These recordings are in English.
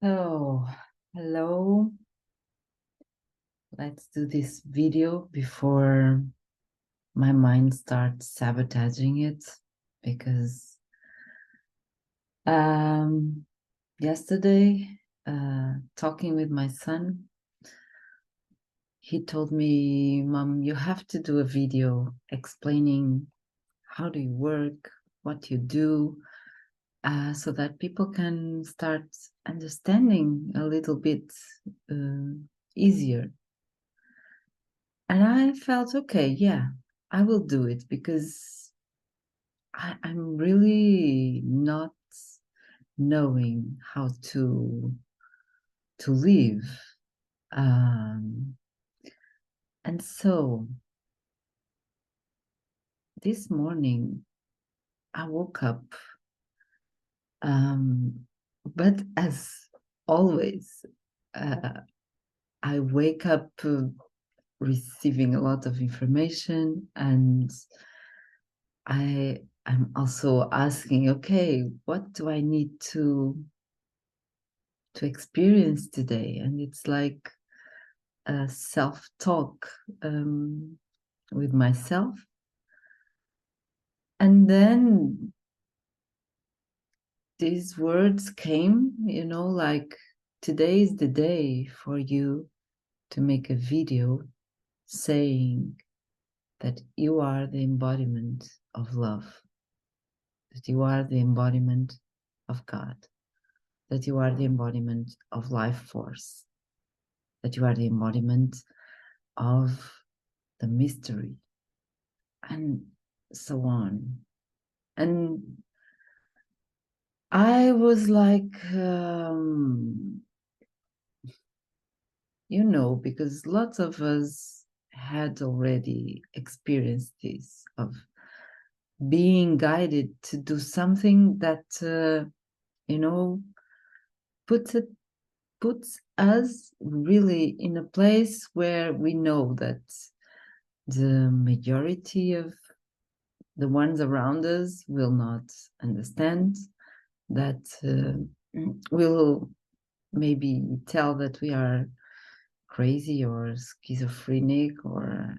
So, hello. Let's do this video before my mind starts sabotaging it because yesterday, talking with my son, he told me, Mom, you have to do a video explaining how do you work, what you do, so that people can start understanding a little bit easier. And I felt, okay, yeah, I will do it because I'm really not knowing how to live. And so this morning I woke up, but as always, I wake up receiving a lot of information, and I'm also asking, okay, what do I need to experience today? And it's like a self-talk with myself. And then these words came, like, today is the day for you to make a video saying that you are the embodiment of love, that you are the embodiment of God, that you are the embodiment of life force, that you are the embodiment of the mystery, and so on. And I was like, because lots of us had already experienced this, of being guided to do something that, puts us really in a place where we know that the majority of the ones around us will not understand, that will maybe tell that we are crazy or schizophrenic, or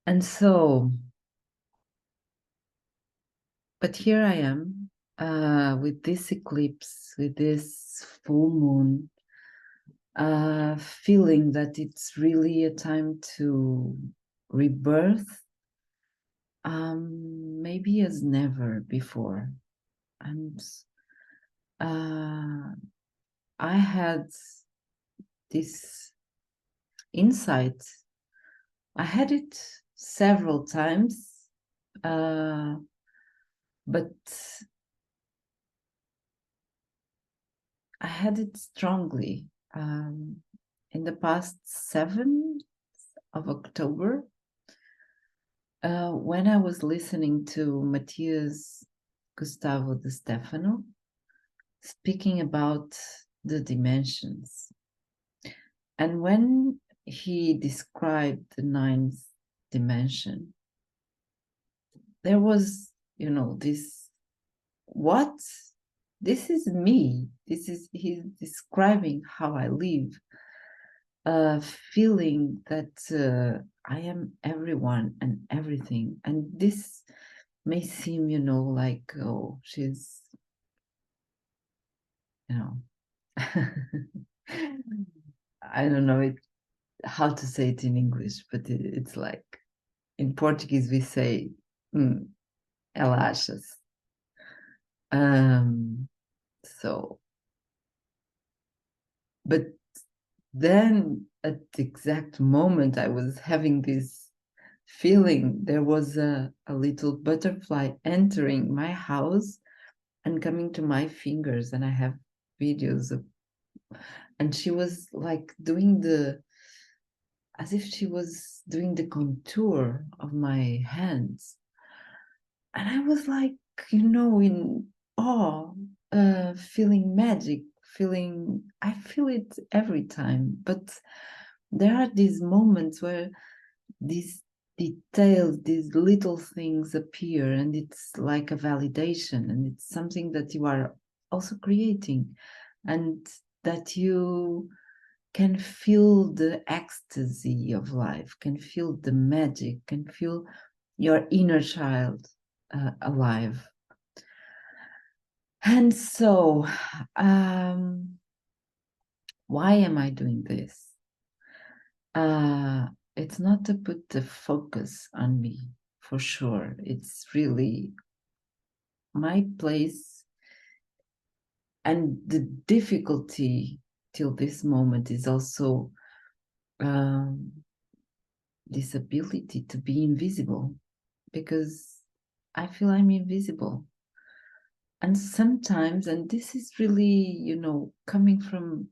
and so, but here I am, with this eclipse, with this full moon, feeling that it's really a time to rebirth, maybe as never before. And I had this insight. I had it several times, but I had it strongly in the past 7th of October, when I was listening to Matthias Gustavo de Stefano speaking about the dimensions. And when he described the 9th dimension, there was, this, what? This is me. He's describing how I live, feeling that I am everyone and everything. And this may seem, like, oh, she's, I don't know how to say it in English, but it's like, in Portuguese we say, ela achas. So, but then at the exact moment I was having this feeling, there was a little butterfly entering my house and coming to my fingers, and I have videos of, and she was like doing as if she was doing the contour of my hands. And I was like, in awe, feeling magic, I feel it every time. But there are these moments where these details, these little things appear, and it's like a validation, and it's something that you are also creating, and that you can feel the ecstasy of life, can feel the magic, can feel your inner child alive. And so, why am I doing this? It's not to put the focus on me, for sure. It's really my place, and the difficulty till this moment is also this ability to be invisible, because I feel I'm invisible. And sometimes, and this is really, coming from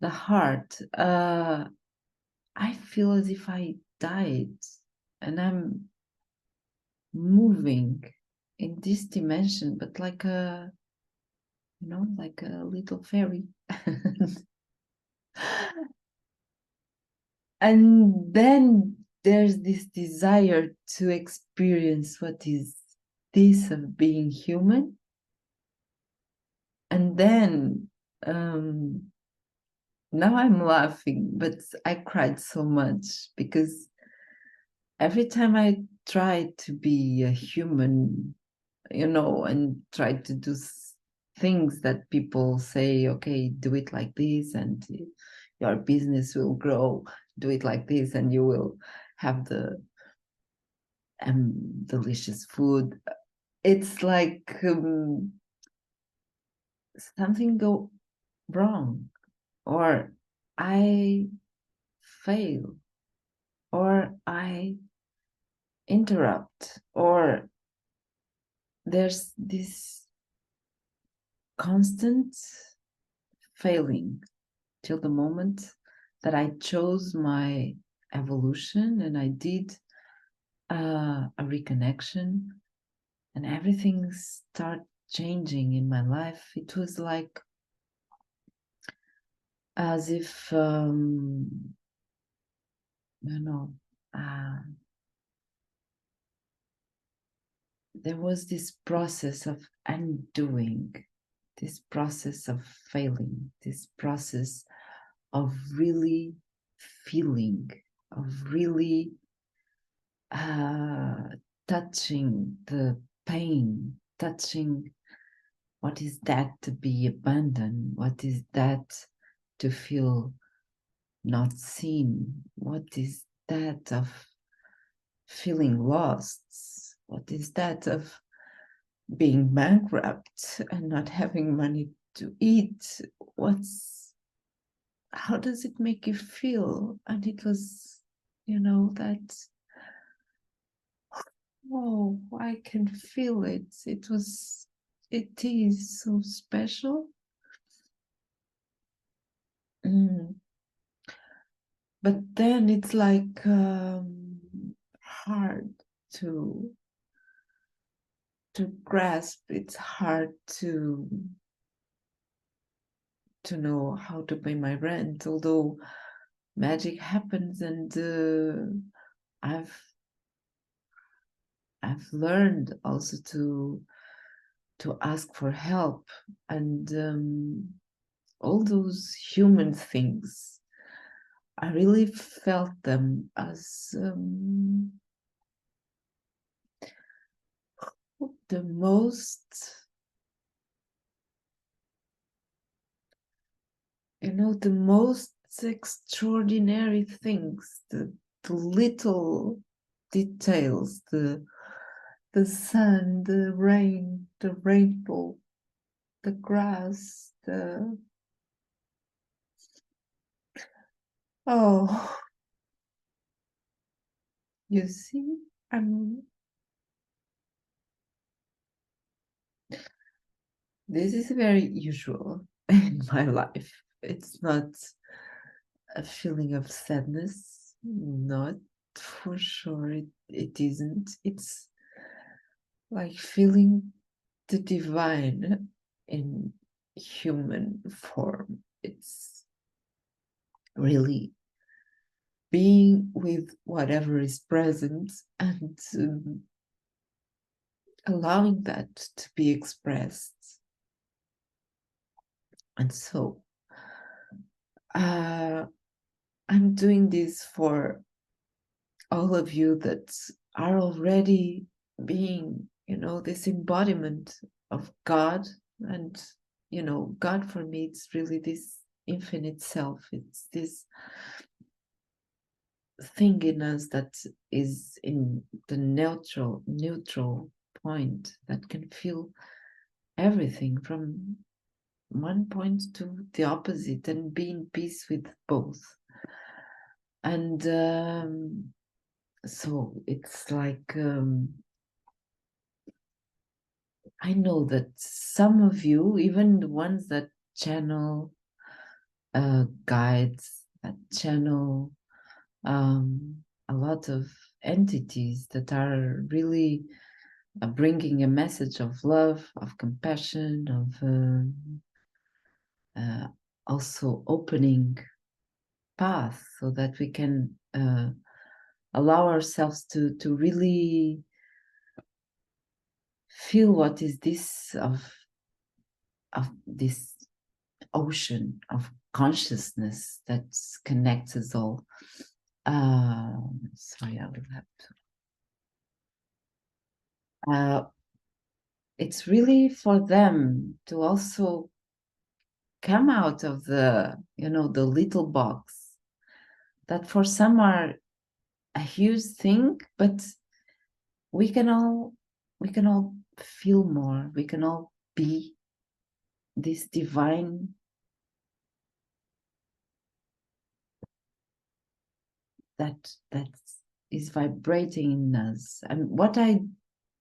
the heart, I feel as if I died and I'm moving in this dimension, but like like a little fairy. And then there's this desire to experience what is this of being human. And then now I'm laughing, but I cried so much because every time I try to be a human, and try to do things that people say, okay, do it like this and your business will grow, do it like this and you will have the delicious food. It's like something go wrong, or I fail, or I interrupt, or there's this constant failing till the moment that I chose my evolution and I did a reconnection and everything started changing in my life. It was like as if uh, there was this process of undoing, this process of failing, this process of really feeling, of really touching the pain, touching what is that to be abandoned, what is that to feel not seen, what is that of feeling lost, what is that of being bankrupt and not having money to eat, how does it make you feel? And it was, that, oh, I can feel it. It is so special. But then it's like hard to grasp. It's hard to know how to pay my rent, although magic happens, and I've learned also to ask for help, and all those human things. I really felt them as the most, the most extraordinary things, the little details, the sun, the rain, the rainbow, the grass, oh, you see, this is very usual in my life. It's not a feeling of sadness, not for sure. It isn't. It's like feeling the divine in human form. It's really being with whatever is present and allowing that to be expressed. And so I'm doing this for all of you that are already being, this embodiment of God. And, God for me, it's really this infinite self. It's this thing in us that is in the neutral point that can feel everything from one point to the opposite and be in peace with both. And so it's like I know that some of you, even the ones that channel guides, that channel a lot of entities that are really bringing a message of love, of compassion, of also opening paths so that we can allow ourselves to really feel what is this of this ocean of consciousness that connects us all. Sorry, I will have to. It's really for them to also come out of the little box that for some are a huge thing, but we can all feel more. We can all be this divine that is vibrating in us. And what I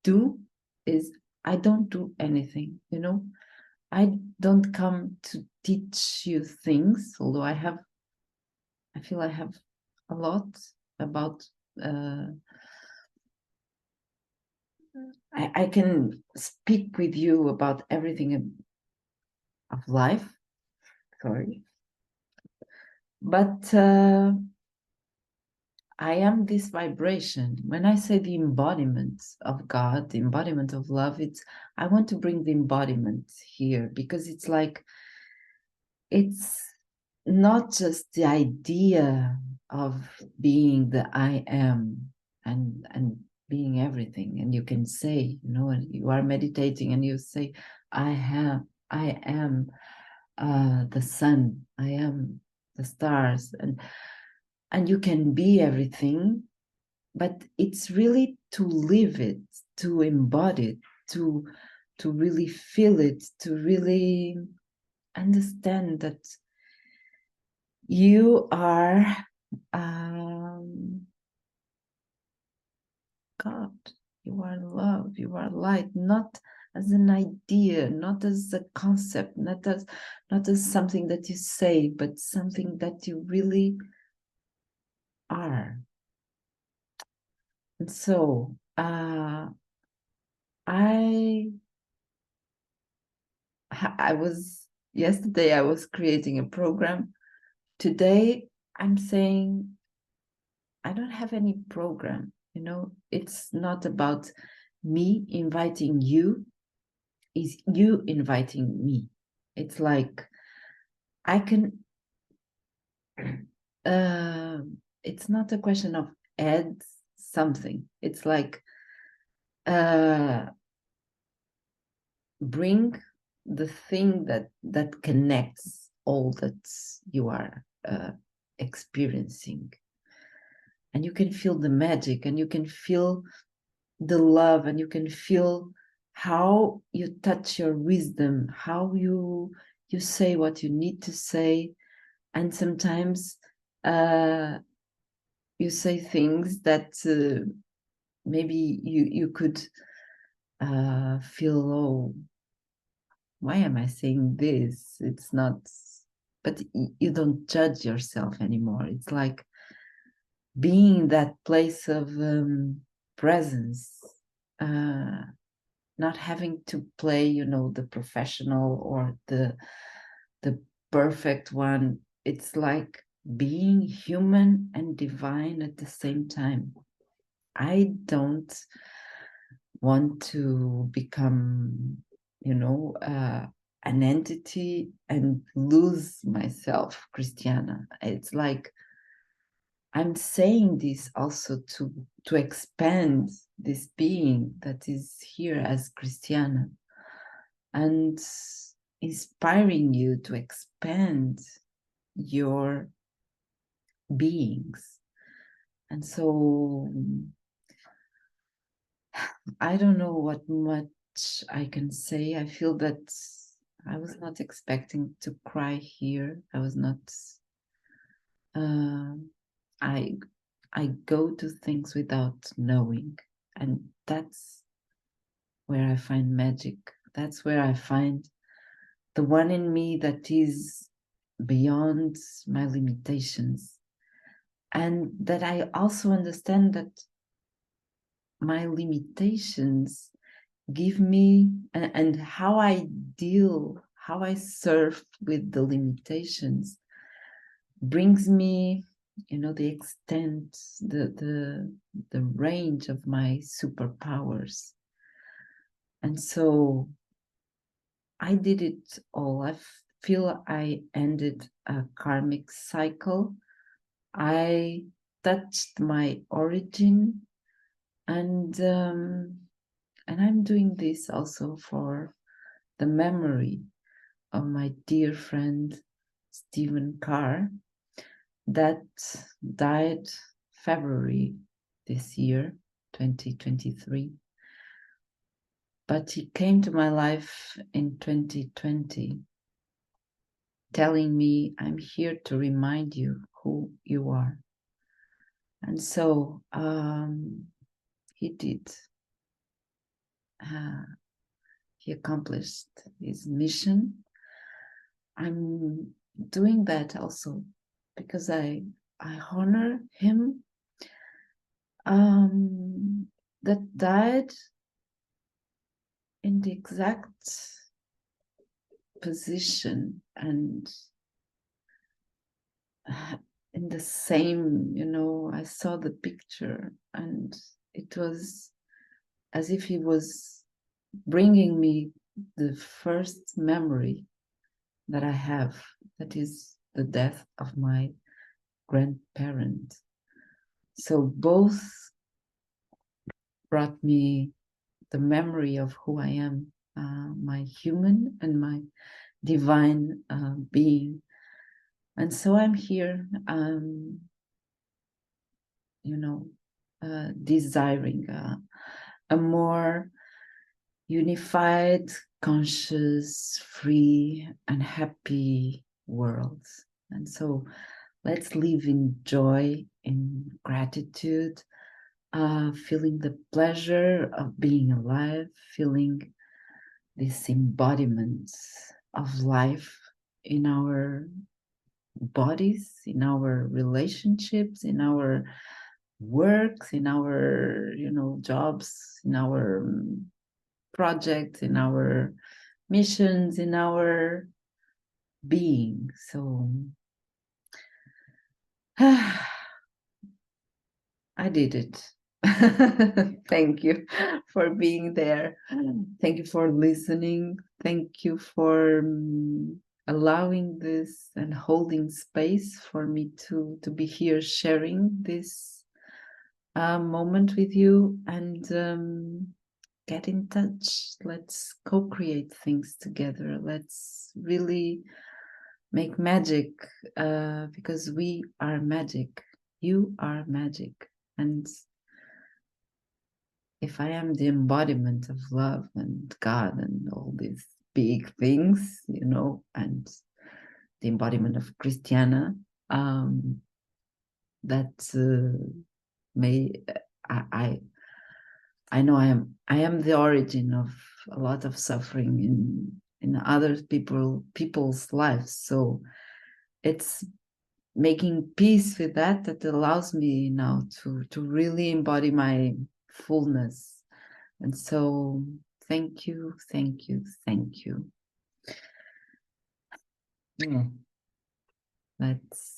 do is I don't do anything, I don't come to teach you things, although I feel I have a lot about I can speak with you about everything of life, sorry, but I am this vibration. When I say the embodiment of God, the embodiment of love, I want to bring the embodiment here because it's like, it's not just the idea of being the I am and being everything. And you can say, and you are meditating and you say, I am the sun, I am the stars, and you can be everything, but it's really to live it, to embody it, to really feel it, to really understand that you are God, you are love, you are light, not as an idea, not as a concept, not as something that you say, but something that you really are. And so yesterday I was creating a program. Today I'm saying I don't have any program, it's not about me inviting you, is you inviting me. It's like I can it's not a question of add something. It's like bring the thing that connects all that you are experiencing, and you can feel the magic, and you can feel the love, and you can feel how you touch your wisdom, how you say what you need to say. And sometimes you say things that maybe you could feel, oh, why am I saying this? It's not, but you don't judge yourself anymore. It's like being in that place of presence, not having to play, the professional or the perfect one. It's like being human and divine at the same time. I don't want to become, an entity and lose myself, Christiana. It's like I'm saying this also to expand this being that is here as Christiana, and inspiring you to expand your beings. And so I don't know what much I can say. I feel that I was not expecting to cry here. I was not. I I go to things without knowing, and that's where I find magic. That's where I find the one in me that is beyond my limitations, and that I also understand that my limitations give me, and how I deal, how I surf with the limitations brings me, the extent, the range of my superpowers. And so I did it all. I feel I ended a karmic cycle. I touched my origin, and I'm doing this also for the memory of my dear friend Stephen Carr, that died February this year, 2023. But he came to my life in 2020, telling me, I'm here to remind you who you are. And so he did. He accomplished his mission. I'm doing that also because I honor him, that died in the exact position and in the same, I saw the picture, and it was as if he was bringing me the first memory that I have, that is the death of my grandparent. So both brought me the memory of who I am, my human and my divine being. And so I'm here, desiring a more unified, conscious, free, and happy world. And so let's live in joy, in gratitude, feeling the pleasure of being alive, feeling this embodiment of life in our bodies, in our relationships, in our works, in our, jobs, in our projects, in our missions, in our being. So I did it. Thank you for being there. Thank you for listening. Thank you for allowing this and holding space for me to be here sharing this moment with you. And get in touch. Let's co-create things together. Let's really make magic, because we are magic. You are magic. And if I am the embodiment of love and God and all these big things, and the embodiment of Christiana, that may I know I am the origin of a lot of suffering in other people's lives. So it's making peace with that allows me now to really embody my fullness. And so thank you, thank you, thank you. Let's